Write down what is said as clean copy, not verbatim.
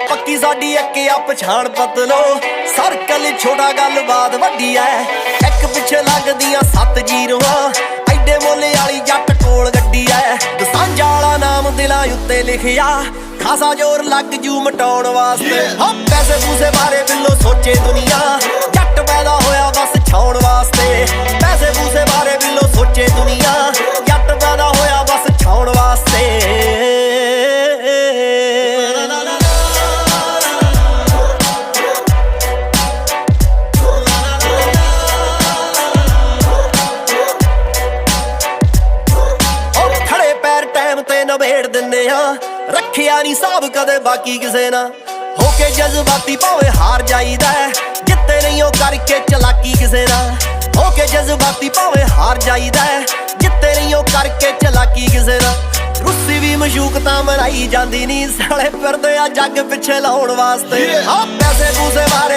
पक्की साडी एक आ पछाण पतलो सर्कल छोटा गलबात वड्डी ऐ एक पिछे लगदियां 7 जीरोआं एडे मोले वाली जट कोल गड्डी ऐ दसांझा वाला नाम दिलां उत्ते लिखिया खासा जोर लग जू मटाउण वास्ते पैसे पूसे बारे बिल्लो सोचे दुनिया जट पैदा होया बस छाउण वास्ते पैसे पूसे बारे बिल्लो सोचे दुनिया जट पैदा होया बस छाउण वास्ते नवेड़ दिन्ने रखिया नी साहब कदे बाकी किसे ना होके जज्बाती भावे हार जाईदा जित्ते नहीं हो करके चलाकी किसे ना होके जज्बाती भावे हार जाईदा जित्ते नहीं हो करके चलाकी किसे ना रुस्सी भी मशूकता मनाई जांदी नी साले फिरदे आ जग पिछे लाउण वास्ते पैसे पूसे बारे